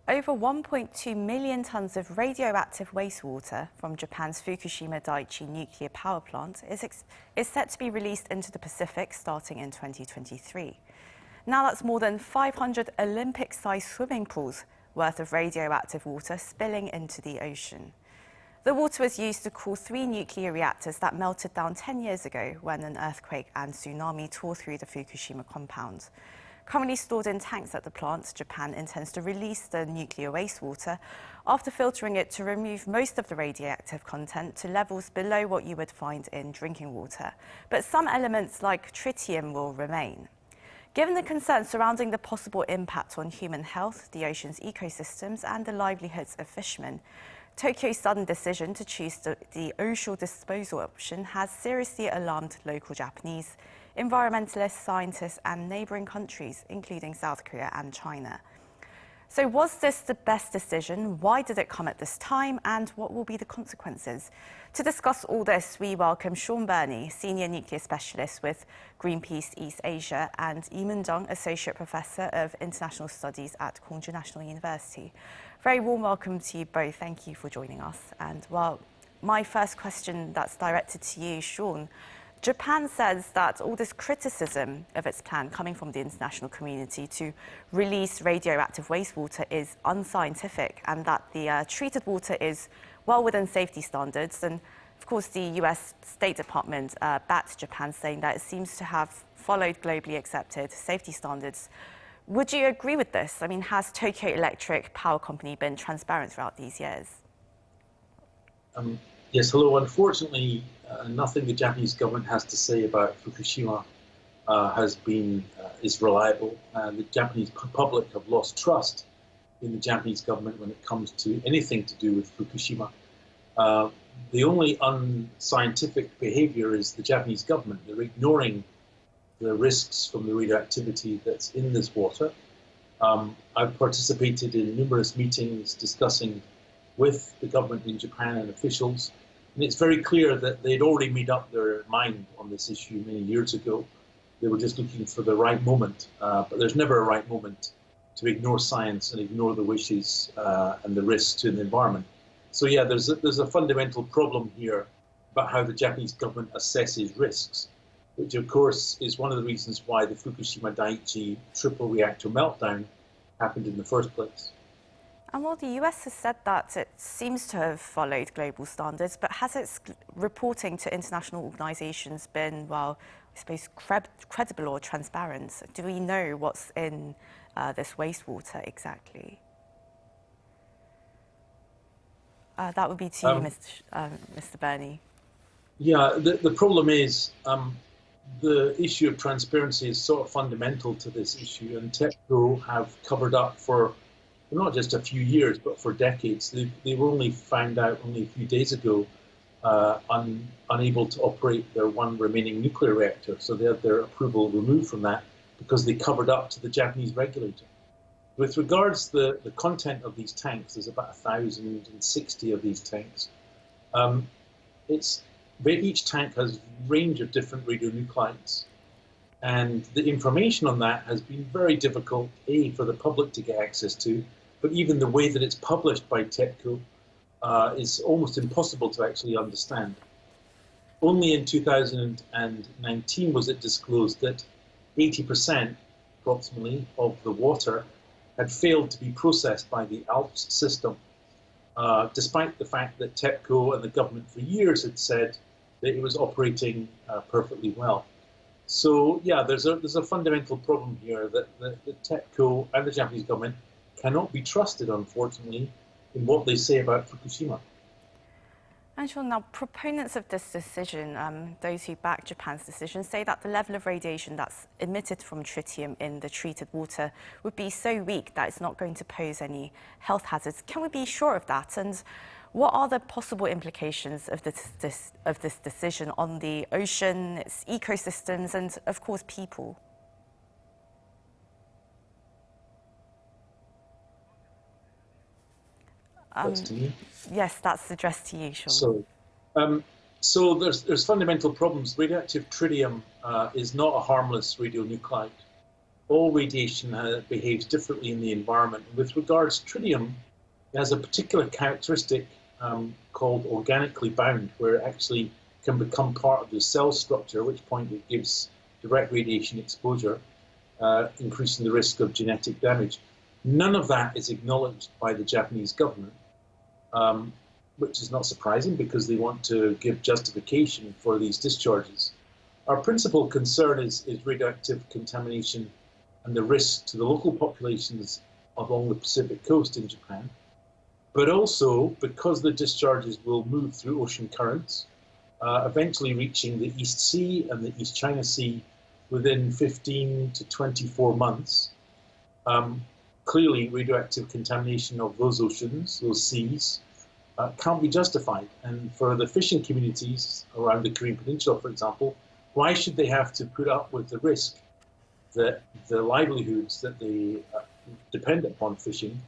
Over 1.2 million tonnes of radioactive wastewater from Japan's Fukushima Daiichi nuclear power plant is set to be released into the Pacific starting in 2023. Now that's more than 500 Olympic-sized swimming pools worth of radioactive water spilling into the ocean. The water was used to cool 3 nuclear reactors that melted down 10 years ago when an earthquake and tsunami tore through the Fukushima compound. Currently stored in tanks at the plant, Japan intends to release the nuclear wastewater after filtering it to remove most of the radioactive content to levels below what you would find in drinking water. But some elements like tritium will remain. Given the concerns surrounding the possible impact on human health, the ocean's ecosystems and the livelihoods of fishermen, Tokyo's sudden decision to choose the ocean disposal option has seriously alarmed local Japanese, environmentalists, scientists and neighbouring countries, including South Korea and China. So was this the best decision? Why did it come at this time? And what will be the consequences? To discuss all this, we welcome Shaun, Senior Nuclear Specialist with Greenpeace East Asia, and Eamon Jung, Associate Professor of International Studies at Gwangju National University. Very warm welcome to you both. Thank you for joining us. And well, my first question that's directed to you, Shaun. Japan says that all this criticism of its plan coming from the international community to release radioactive wastewater is unscientific and that the treated water is well within safety standards. And of course, the US State Department backed Japan, saying that it seems to have followed globally accepted safety standards. Would you agree with this? I mean, has Tokyo Electric Power Company been transparent throughout these years? Yes, hello. Unfortunately, nothing the Japanese government has to say about Fukushima is reliable. The Japanese public have lost trust in the Japanese government when it comes to anything to do with Fukushima. The only unscientific behavior is the Japanese government. They're ignoring the risks from the radioactivity that's in this water. I've participated in numerous meetings discussing with the government in Japan and officials. And it's very clear that they'd already made up their mind on this issue many years ago. They were just looking for the right moment. But there's never a right moment to ignore science and ignore the wishes and the risks to the environment. So yeah, there's a fundamental problem here about how the Japanese government assesses risks, which of course is one of the reasons why the Fukushima Daiichi triple reactor meltdown happened in the first place. And well, the US has said that it seems to have followed global standards, but has its reporting to international organisations been, well, I suppose, credible or transparent? Do we know what's in this wastewater exactly? That would be to you, Mr. Burnie. Yeah, the problem is the issue of transparency is sort of fundamental to this issue, and TEPCO have covered up for not just a few years, but for decades. They were only found out only a few days ago unable to operate their one remaining nuclear reactor. So they had their approval removed from that because they covered up to the Japanese regulator. With regards to the content of these tanks, there's about 1,060 of these tanks. Each tank has a range of different radionuclides. And the information on that has been very difficult, for the public to get access to, but even the way that it's published by TEPCO is almost impossible to actually understand. Only in 2019 was it disclosed that 80% approximately of the water had failed to be processed by the ALPS system, despite the fact that TEPCO and the government for years had said that it was operating perfectly well. So yeah, there's a fundamental problem here that the TEPCO and the Japanese government cannot be trusted, unfortunately, in what they say about Fukushima. And Shaun, now proponents of this decision, those who back Japan's decision, say that the level of radiation that's emitted from tritium in the treated water would be so weak that it's not going to pose any health hazards. Can we be sure of that? And what are the possible implications of this decision on the ocean, its ecosystems, and of course people? That's to me? Yes, that's addressed to you, Shaun. So there's fundamental problems. Radioactive tritium is not a harmless radionuclide. all radiation behaves differently in the environment. With regards to tritium, it has a particular characteristic called organically bound, where it actually can become part of the cell structure, at which point it gives direct radiation exposure, increasing the risk of genetic damage. None of that is acknowledged by the Japanese government, which is not surprising because they want to give justification for these discharges. Our principal concern is radioactive contamination and the risk to the local populations along the Pacific coast in Japan, but also because the discharges will move through ocean currents, eventually reaching the East Sea and the East China Sea within 15 to 24 months. Clearly, radioactive contamination of those oceans, those seas, can't be justified. And for the fishing communities around the Korean Peninsula, for example, why should they have to put up with the risk that the livelihoods that they depend upon fishing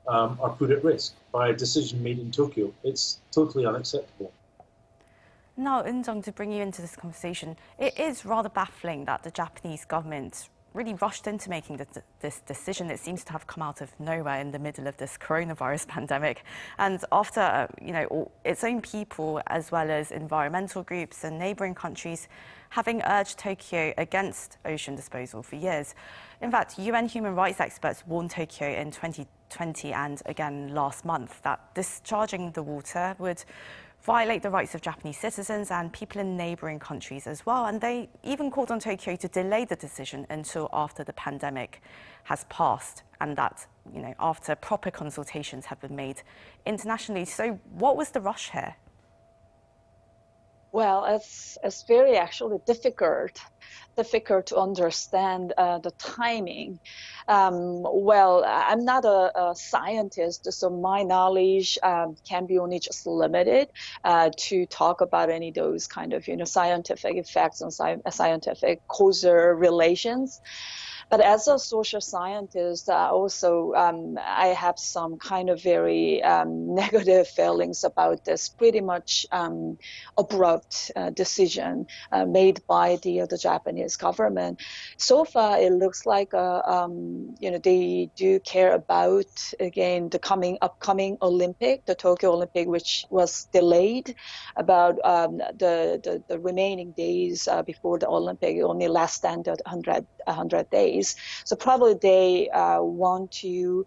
are put at risk by a decision made in Tokyo? It's totally unacceptable. Now, Eun-jung, to bring you into this conversation, it is rather baffling that the Japanese government really rushed into making this decision. It seems to have come out of nowhere in the middle of this coronavirus pandemic. And after, its own people, as well as environmental groups and neighbouring countries, having urged Tokyo against ocean disposal for years. In fact, UN human rights experts warned Tokyo in 2020 and again last month that discharging the water would violate the rights of Japanese citizens and people in neighbouring countries as well. And they even called on Tokyo to delay the decision until after the pandemic has passed, and that, after proper consultations have been made internationally. So what was the rush here? Well, it's very actually difficult to understand the timing. Well, I'm not a scientist, so my knowledge can be only just limited to talk about any of those kind of scientific effects and scientific causal relations. But as a social scientist, also I have some kind of very negative feelings about this pretty much abrupt decision made by the Japanese government. So far, it looks like they do care about, again, the upcoming Olympic, the Tokyo Olympic, which was delayed about the remaining days before the Olympic, only less than 100 days. So probably they want to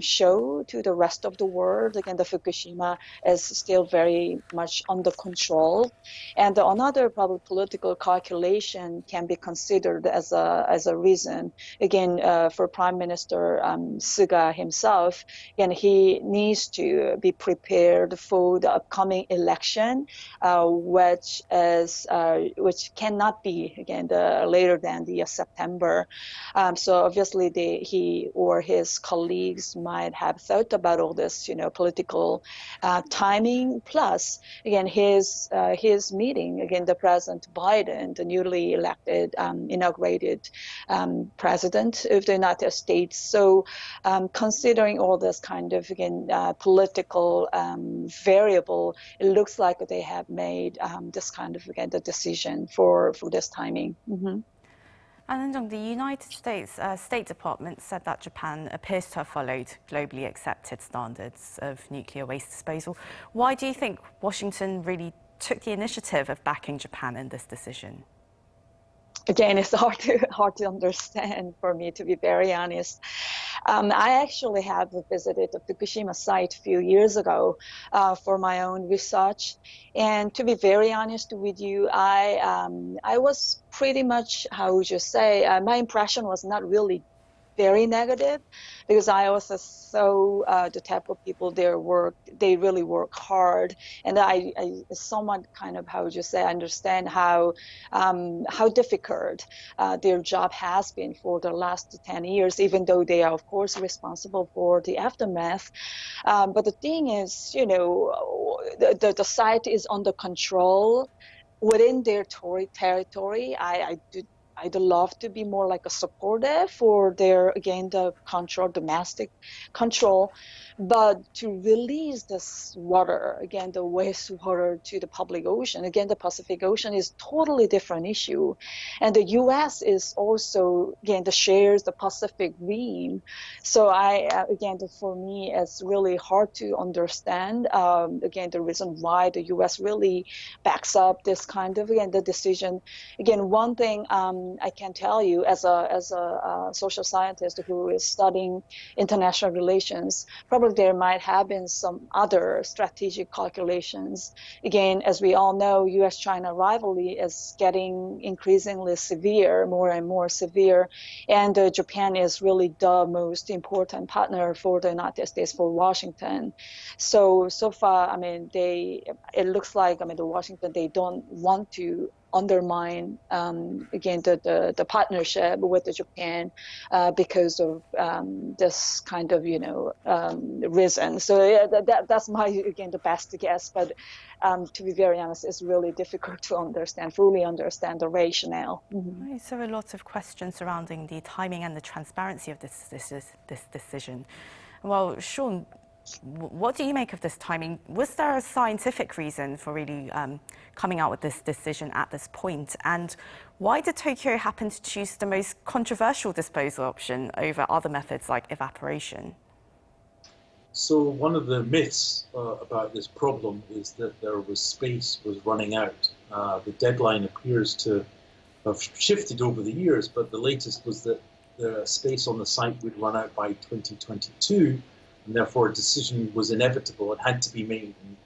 show to the rest of the world, again, the Fukushima is still very much under control. And another probably political calculation can be considered as a reason. Again, for Prime Minister Suga himself, again, he needs to be prepared for the upcoming election, which cannot be, again, later than the September. So obviously he or his colleagues might have thought about all this, political timing. Plus, again, his meeting, again, the President Biden, the newly elected, inaugurated president of the United States. So considering all this kind of, again, political variable, it looks like they have made this kind of, again, the decision for this timing. Mm-hmm. And the United States State Department said that Japan appears to have followed globally accepted standards of nuclear waste disposal. Why do you think Washington really took the initiative of backing Japan in this decision? Again, it's hard to understand for me, to be very honest. I actually have visited the Fukushima site a few years ago for my own research. And to be very honest with you, I was pretty much, how would you say, my impression was not really very negative, because I also saw the type of people they really work hard, and I somewhat kind of, how would you say, understand how difficult their job has been for the last 10 years, even though they are of course responsible for the aftermath. But the thing is, the site is under control within their territory. I'd love to be more like a supportive for their, again, the control, domestic control, but to release this water, again, the wastewater to the public ocean, again, the Pacific Ocean is totally different issue. And the US is also, again, the shares the Pacific Rim. So again, for me, it's really hard to understand, again, the reason why the US really backs up this kind of, again, the decision. Again, one thing I can tell you as a social scientist who is studying international relations, probably there might have been some other strategic calculations. Again, as we all know, US-China rivalry is getting increasingly severe, more and more severe, and Japan is really the most important partner for the United States, for Washington. So far, I mean, it looks like, I mean, the Washington, they don't want to undermine, again, the partnership with the Japan because of this kind of, reason. So yeah, that's my, again, the best guess. But to be very honest, it's really difficult to fully understand the rationale. Mm-hmm. Right, so a lot of questions surrounding the timing and the transparency of this decision. Well, Shaun, what do you make of this timing? Was there a scientific reason for really coming out with this decision at this point? And why did Tokyo happen to choose the most controversial disposal option over other methods like evaporation? So one of the myths about this problem is that space was running out. The deadline appears to have shifted over the years, but the latest was that the space on the site would run out by 2022. And therefore, a decision was inevitable. It had to be made. And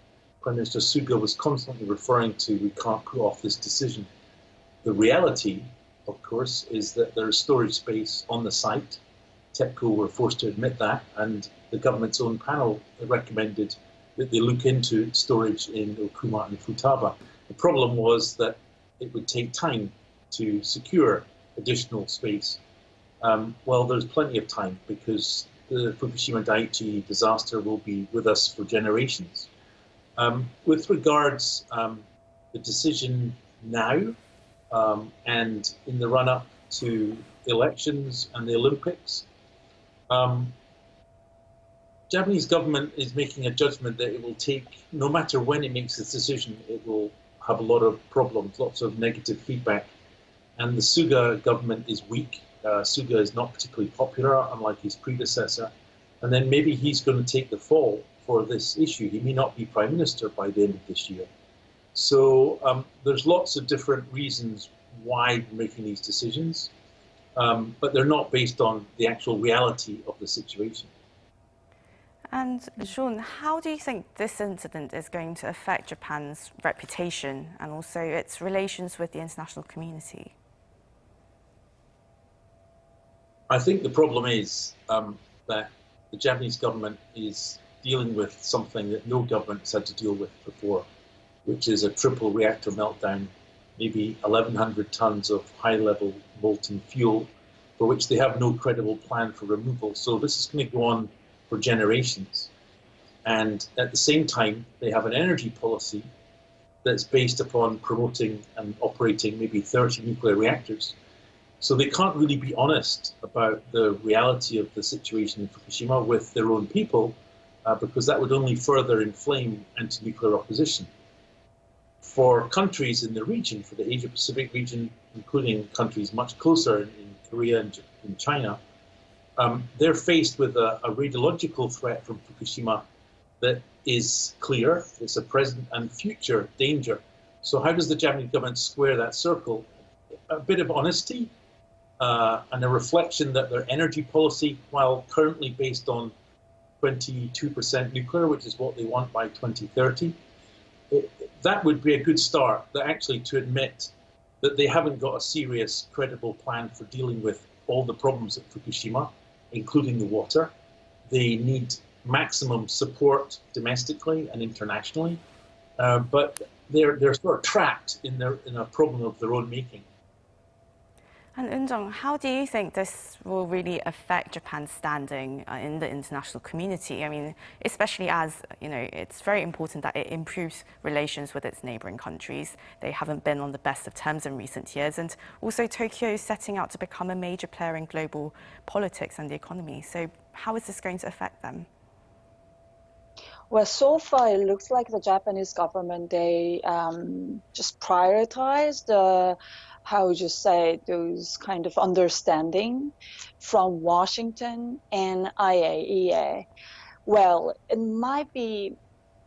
Prime Minister Suga was constantly referring to, we can't put off this decision. The reality, of course, is that there is storage space on the site. TEPCO were forced to admit that, and the government's own panel recommended that they look into storage in Okuma and Futaba. The problem was that it would take time to secure additional space. Well, there's plenty of time because the Fukushima Daiichi disaster will be with us for generations. With regards the decision now and in the run-up to elections and the Olympics, Japanese government is making a judgment that it will take, no matter when it makes this decision, it will have a lot of problems, lots of negative feedback. And the Suga government is weak. Suga is not particularly popular, unlike his predecessor. And then maybe he's going to take the fall for this issue. He may not be prime minister by the end of this year. So there's lots of different reasons why we're making these decisions, but they're not based on the actual reality of the situation. And Shaun, how do you think this incident is going to affect Japan's reputation and also its relations with the international community? I think the problem is that the Japanese government is dealing with something that no government has had to deal with before, which is a triple reactor meltdown, maybe 1,100 tons of high-level molten fuel, for which they have no credible plan for removal. So this is going to go on for generations. And at the same time, they have an energy policy that's based upon promoting and operating maybe 30 nuclear reactors. So they can't really be honest about the reality of the situation in Fukushima with their own people, because that would only further inflame anti-nuclear opposition. For countries in the region, for the Asia-Pacific region, including countries much closer in Korea and in China, they're faced with a radiological threat from Fukushima that is clear. It's a present and future danger. So how does the Japanese government square that circle? A bit of honesty and a reflection that their energy policy, while currently based on 22% nuclear, which is what they want by 2030, that would be a good start, that actually to admit that they haven't got a serious, credible plan for dealing with all the problems at Fukushima, including the water. They need maximum support domestically and internationally, but they're sort of trapped in a problem of their own making. And Eun-jung, how do you think this will really affect Japan's standing in the international community? I mean, especially as, it's very important that it improves relations with its neighbouring countries. They haven't been on the best of terms in recent years. And also Tokyo is setting out to become a major player in global politics and the economy. So how is this going to affect them? Well, so far it looks like the Japanese government, they just prioritize how would you say, those kind of understanding from Washington and IAEA. Well, it might be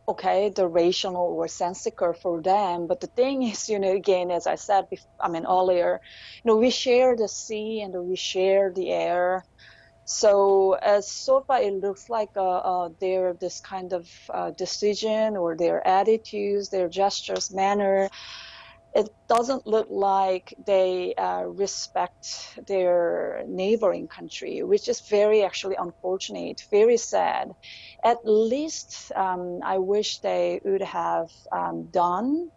okay, the rational or sensical for them, but the thing is, again, as I said, earlier, we share the sea and we share the air. So so far, it looks like their this kind of decision or their attitudes, their gestures, manner, it doesn't look like they respect their neighboring country, which is very actually unfortunate, very sad. At least I wish they would have done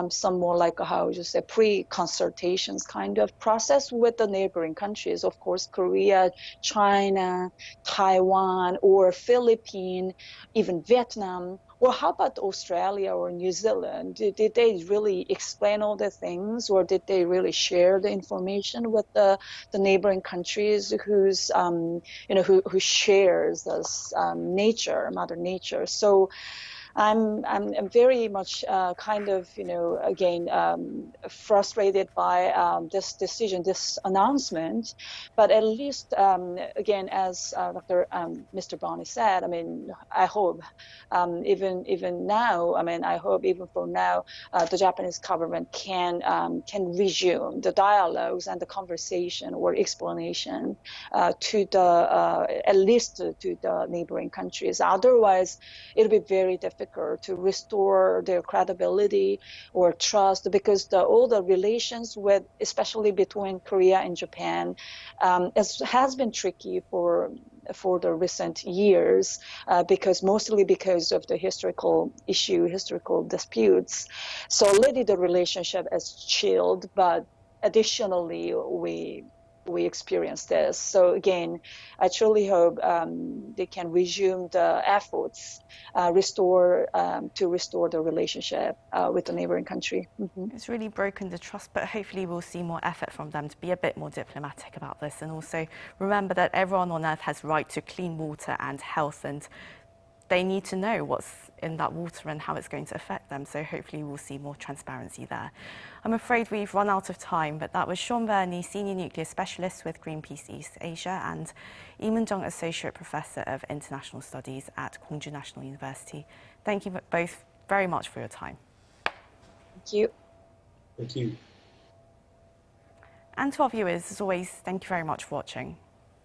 some more like how would you say pre-consultations kind of process with the neighboring countries. Of course, Korea, China, Taiwan, or Philippines, even Vietnam. Well, how about Australia or New Zealand? Did they really explain all the things, or did they really share the information with the neighboring countries who's who shares this Mother Nature? So I'm very much kind of again frustrated by this decision, this announcement. But at least again, as Mr. Burnie said, I hope even now, I hope even for now, the Japanese government can resume the dialogues and the conversation or explanation to the at least to the neighboring countries. Otherwise, it'll be very difficult to restore their credibility or trust, because all the relations with, especially between Korea and Japan, has been tricky for the recent years, mostly because of the historical disputes. So already the relationship has chilled, but additionally we experienced this. So again, I truly hope they can resume the efforts, restore the relationship with the neighboring country. Mm-hmm. It's really broken the trust, but hopefully we'll see more effort from them to be a bit more diplomatic about this, and also remember that everyone on Earth has right to clean water and health, and they need to know what's in that water and how it's going to affect them. So hopefully we'll see more transparency there. I'm afraid we've run out of time, but that was Shaun Burnie, Senior Nuclear Specialist with Greenpeace East Asia, and Eun-jung, Associate Professor of International Studies at Gwangju National University. Thank you both very much for your time. Thank you. Thank you. And to our viewers, as always, thank you very much for watching.